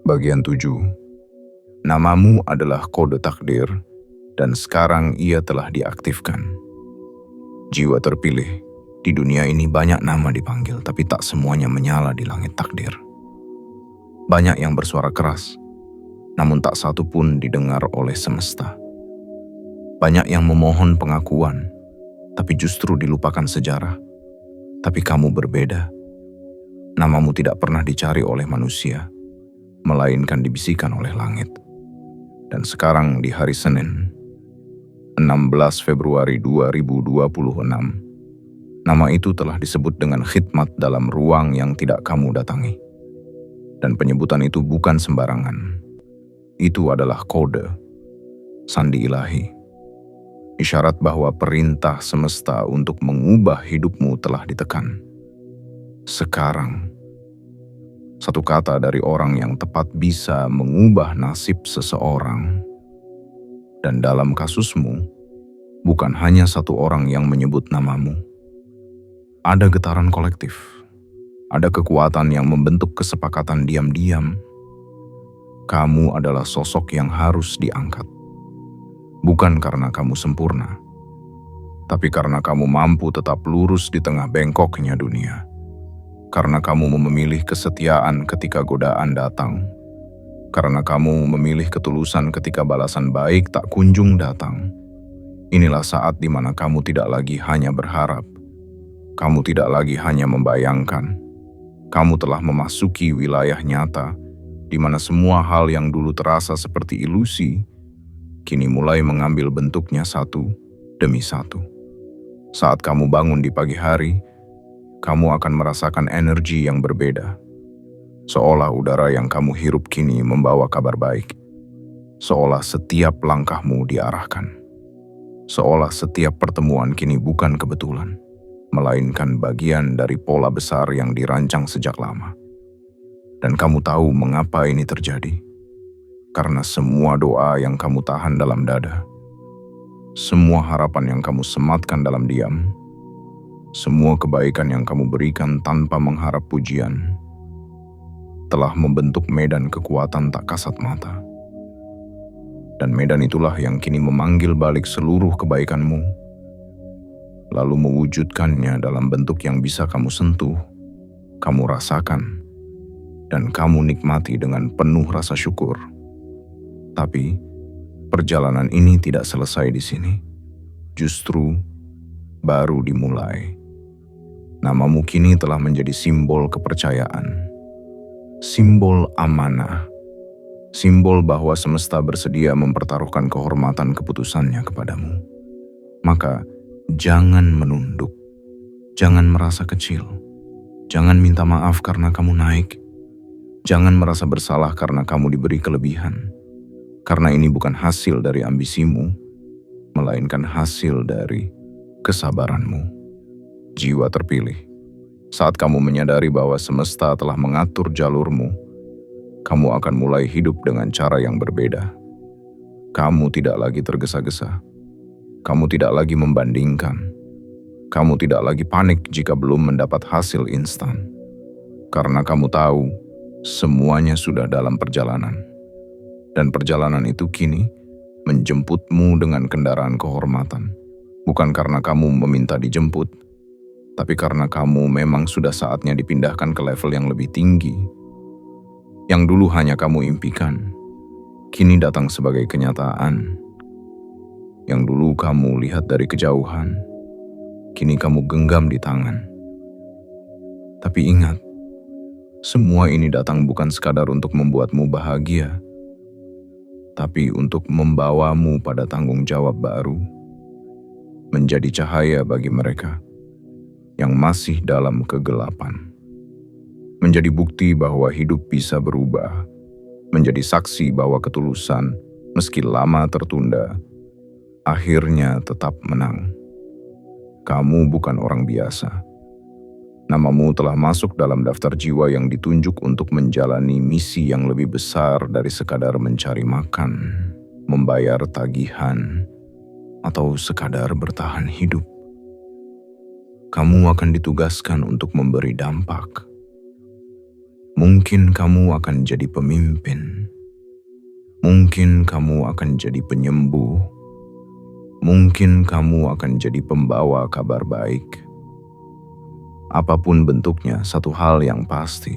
Bagian 7. Namamu adalah kode takdir, dan sekarang ia telah diaktifkan. Jiwa terpilih, di dunia ini banyak nama dipanggil, tapi tak semuanya menyala di langit takdir. Banyak yang bersuara keras, namun tak satu pun didengar oleh semesta. Banyak yang memohon pengakuan, tapi justru dilupakan sejarah. Tapi kamu berbeda. Namamu tidak pernah dicari oleh manusia, melainkan dibisikkan oleh langit. Dan sekarang di hari Senin, 16 Februari 2026, nama itu telah disebut dengan khidmat dalam ruang yang tidak kamu datangi. Dan penyebutan itu bukan sembarangan. Itu adalah kode, sandi ilahi. Isyarat bahwa perintah semesta untuk mengubah hidupmu telah ditekan. Sekarang, satu kata dari orang yang tepat bisa mengubah nasib seseorang. Dan dalam kasusmu, bukan hanya satu orang yang menyebut namamu. Ada getaran kolektif. Ada kekuatan yang membentuk kesepakatan diam-diam. Kamu adalah sosok yang harus diangkat. Bukan karena kamu sempurna, tapi karena kamu mampu tetap lurus di tengah bengkoknya dunia. Karena kamu memilih kesetiaan ketika godaan datang. Karena kamu memilih ketulusan ketika balasan baik tak kunjung datang. Inilah saat di mana kamu tidak lagi hanya berharap. Kamu tidak lagi hanya membayangkan. Kamu telah memasuki wilayah nyata, di mana semua hal yang dulu terasa seperti ilusi, kini mulai mengambil bentuknya satu demi satu. Saat kamu bangun di pagi hari, kamu akan merasakan energi yang berbeda. Seolah udara yang kamu hirup kini membawa kabar baik. Seolah setiap langkahmu diarahkan. Seolah setiap pertemuan kini bukan kebetulan, melainkan bagian dari pola besar yang dirancang sejak lama. Dan kamu tahu mengapa ini terjadi? Karena semua doa yang kamu tahan dalam dada, Semua harapan yang kamu sematkan dalam diam, semua kebaikan yang kamu berikan tanpa mengharap pujian, telah membentuk medan kekuatan tak kasat mata. Dan medan itulah yang kini memanggil balik seluruh kebaikanmu, lalu mewujudkannya dalam bentuk yang bisa kamu sentuh, kamu rasakan, dan kamu nikmati dengan penuh rasa syukur. Tapi, perjalanan ini tidak selesai di sini. Justru baru dimulai. Namamu kini telah menjadi simbol kepercayaan, simbol amanah, simbol bahwa semesta bersedia mempertaruhkan kehormatan keputusannya kepadamu. Maka, jangan menunduk, jangan merasa kecil, jangan minta maaf karena kamu naik, jangan merasa bersalah karena kamu diberi kelebihan. Karena ini bukan hasil dari ambisimu, melainkan hasil dari kesabaranmu. Jiwa terpilih, saat kamu menyadari bahwa semesta telah mengatur jalurmu, kamu akan mulai hidup dengan cara yang berbeda. Kamu tidak lagi tergesa-gesa. Kamu tidak lagi membandingkan. Kamu tidak lagi panik jika belum mendapat hasil instan. Karena kamu tahu, semuanya sudah dalam perjalanan. Dan perjalanan itu kini menjemputmu dengan kendaraan kehormatan. Bukan karena kamu meminta dijemput, tapi karena kamu memang sudah saatnya dipindahkan ke level yang lebih tinggi. Yang dulu hanya kamu impikan, kini datang sebagai kenyataan. Yang dulu kamu lihat dari kejauhan, kini kamu genggam di tangan. Tapi ingat, semua ini datang bukan sekadar untuk membuatmu bahagia, tapi untuk membawamu pada tanggung jawab baru, menjadi cahaya bagi mereka yang masih dalam kegelapan, menjadi bukti bahwa hidup bisa berubah, menjadi saksi bahwa ketulusan, meski lama tertunda, akhirnya tetap menang. Kamu bukan orang biasa. Namamu telah masuk dalam daftar jiwa yang ditunjuk untuk menjalani misi yang lebih besar dari sekadar mencari makan, membayar tagihan, atau sekadar bertahan hidup. Kamu akan ditugaskan untuk memberi dampak. Mungkin kamu akan jadi pemimpin. Mungkin kamu akan jadi penyembuh. Mungkin kamu akan jadi pembawa kabar baik. Apapun bentuknya, satu hal yang pasti,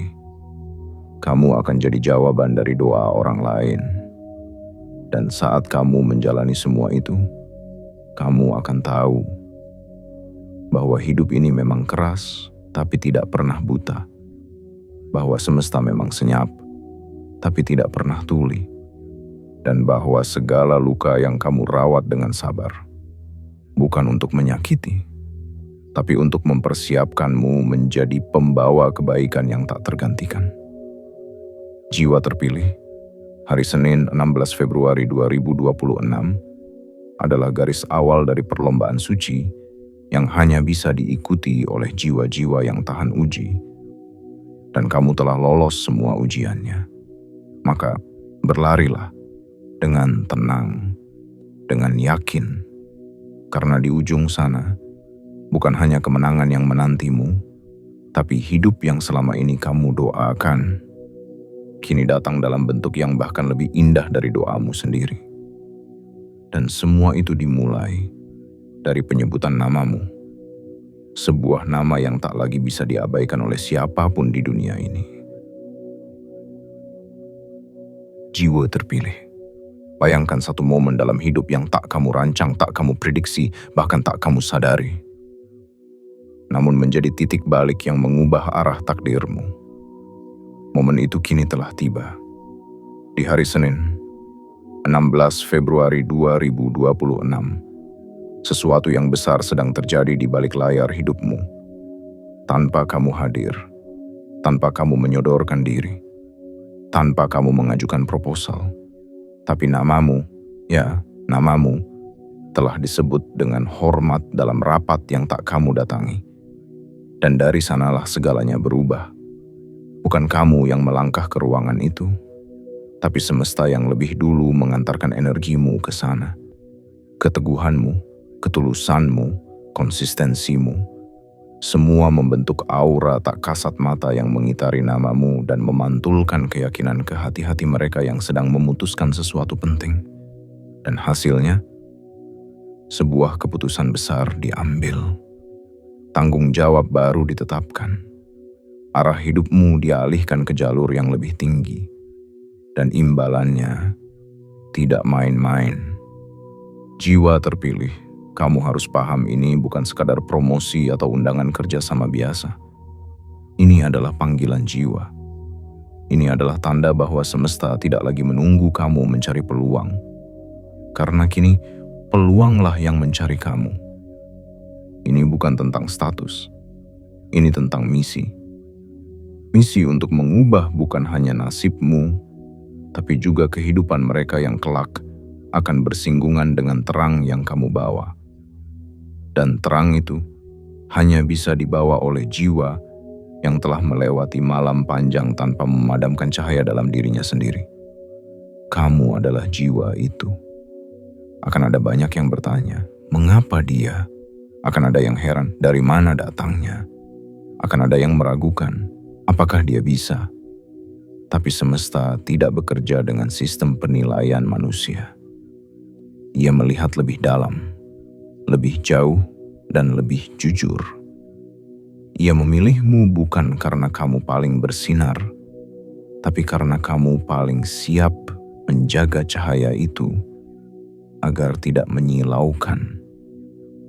kamu akan jadi jawaban dari doa orang lain. Dan saat kamu menjalani semua itu, kamu akan tahu bahwa hidup ini memang keras, tapi tidak pernah buta. Bahwa semesta memang senyap, tapi tidak pernah tuli. Dan bahwa segala luka yang kamu rawat dengan sabar, bukan untuk menyakiti, tapi untuk mempersiapkanmu menjadi pembawa kebaikan yang tak tergantikan. Jiwa terpilih, hari Senin 16 Februari 2026 adalah garis awal dari perlombaan suci yang hanya bisa diikuti oleh jiwa-jiwa yang tahan uji. Dan kamu telah lolos semua ujiannya. Maka berlarilah dengan tenang, dengan yakin, karena di ujung sana bukan hanya kemenangan yang menantimu, tapi hidup yang selama ini kamu doakan, kini datang dalam bentuk yang bahkan lebih indah dari doamu sendiri. Dan semua itu dimulai dari penyebutan namamu, sebuah nama yang tak lagi bisa diabaikan oleh siapapun di dunia ini. Jiwa terpilih. Bayangkan satu momen dalam hidup yang tak kamu rancang, tak kamu prediksi, bahkan tak kamu sadari. Namun menjadi titik balik yang mengubah arah takdirmu. Momen itu kini telah tiba. Di hari Senin, 16 Februari 2026, sesuatu yang besar sedang terjadi di balik layar hidupmu. Tanpa kamu hadir, tanpa kamu menyodorkan diri, tanpa kamu mengajukan proposal. Tapi namamu, namamu, telah disebut dengan hormat dalam rapat yang tak kamu datangi. Dan dari sanalah segalanya berubah. Bukan kamu yang melangkah ke ruangan itu, tapi semesta yang lebih dulu mengantarkan energimu ke sana. Keteguhanmu, ketulusanmu, konsistensimu, semua membentuk aura tak kasat mata yang mengitari namamu dan memantulkan keyakinan ke hati-hati mereka yang sedang memutuskan sesuatu penting. Dan hasilnya, sebuah keputusan besar diambil. Tanggung jawab baru ditetapkan. Arah hidupmu dialihkan ke jalur yang lebih tinggi. Dan imbalannya tidak main-main. Jiwa terpilih, kamu harus paham ini bukan sekadar promosi atau undangan kerja sama biasa. Ini adalah panggilan jiwa. Ini adalah tanda bahwa semesta tidak lagi menunggu kamu mencari peluang. Karena kini, peluanglah yang mencari kamu. Ini bukan tentang status. Ini tentang misi. Misi untuk mengubah bukan hanya nasibmu, tapi juga kehidupan mereka yang kelak akan bersinggungan dengan terang yang kamu bawa. Dan terang itu hanya bisa dibawa oleh jiwa yang telah melewati malam panjang tanpa memadamkan cahaya dalam dirinya sendiri. Kamu adalah jiwa itu. Akan ada banyak yang bertanya, mengapa dia? Akan ada yang heran, dari mana datangnya? Akan ada yang meragukan, apakah dia bisa? Tapi semesta tidak bekerja dengan sistem penilaian manusia. Ia melihat lebih dalam, lebih jauh, dan lebih jujur. Ia memilihmu bukan karena kamu paling bersinar, tapi karena kamu paling siap menjaga cahaya itu agar tidak menyilaukan,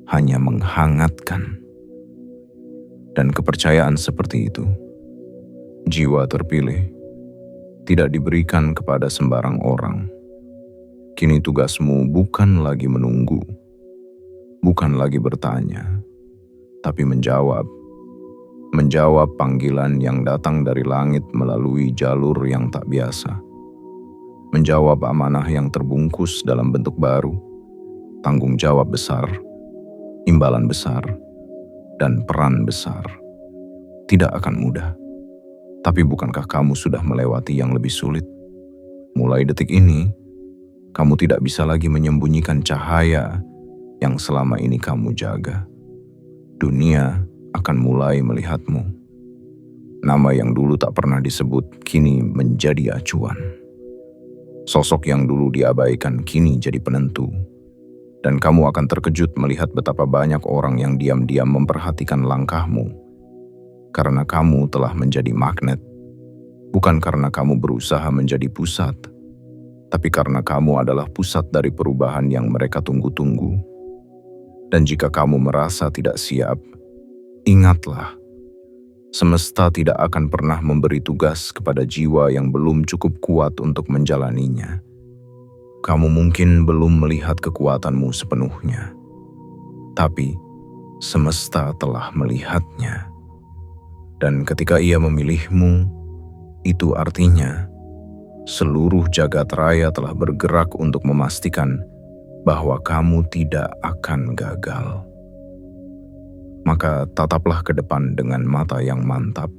hanya menghangatkan. Dan kepercayaan seperti itu, jiwa terpilih, tidak diberikan kepada sembarang orang. Kini tugasmu bukan lagi menunggu, bukan lagi bertanya, tapi menjawab. Menjawab panggilan yang datang dari langit melalui jalur yang tak biasa. Menjawab amanah yang terbungkus dalam bentuk baru, tanggung jawab besar, imbalan besar, dan peran besar. Tidak akan mudah. Tapi bukankah kamu sudah melewati yang lebih sulit? Mulai detik ini, kamu tidak bisa lagi menyembunyikan cahaya yang selama ini kamu jaga. Dunia akan mulai melihatmu. Nama yang dulu tak pernah disebut kini menjadi acuan. Sosok yang dulu diabaikan kini jadi penentu. Dan kamu akan terkejut melihat betapa banyak orang yang diam-diam memperhatikan langkahmu. Karena kamu telah menjadi magnet. Bukan karena kamu berusaha menjadi pusat, tapi karena kamu adalah pusat dari perubahan yang mereka tunggu-tunggu. Dan jika kamu merasa tidak siap, ingatlah, semesta tidak akan pernah memberi tugas kepada jiwa yang belum cukup kuat untuk menjalaninya. Kamu mungkin belum melihat kekuatanmu sepenuhnya, tapi semesta telah melihatnya. Dan ketika ia memilihmu, itu artinya seluruh jagat raya telah bergerak untuk memastikan bahwa kamu tidak akan gagal. Maka tataplah ke depan dengan mata yang mantap.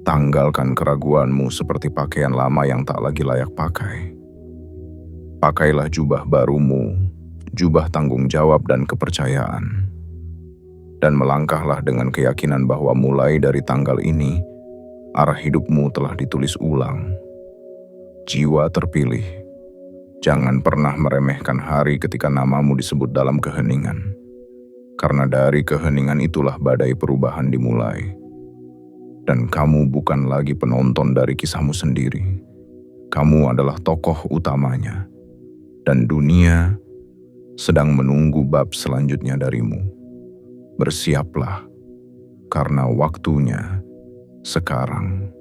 Tanggalkan keraguanmu seperti pakaian lama yang tak lagi layak pakai. Pakailah jubah barumu, jubah tanggung jawab dan kepercayaan. Dan melangkahlah dengan keyakinan bahwa mulai dari tanggal ini, arah hidupmu telah ditulis ulang. Jiwa terpilih, jangan pernah meremehkan hari ketika namamu disebut dalam keheningan. Karena dari keheningan itulah badai perubahan dimulai. Dan kamu bukan lagi penonton dari kisahmu sendiri. Kamu adalah tokoh utamanya. Dan dunia sedang menunggu bab selanjutnya darimu. Bersiaplah, karena waktunya sekarang.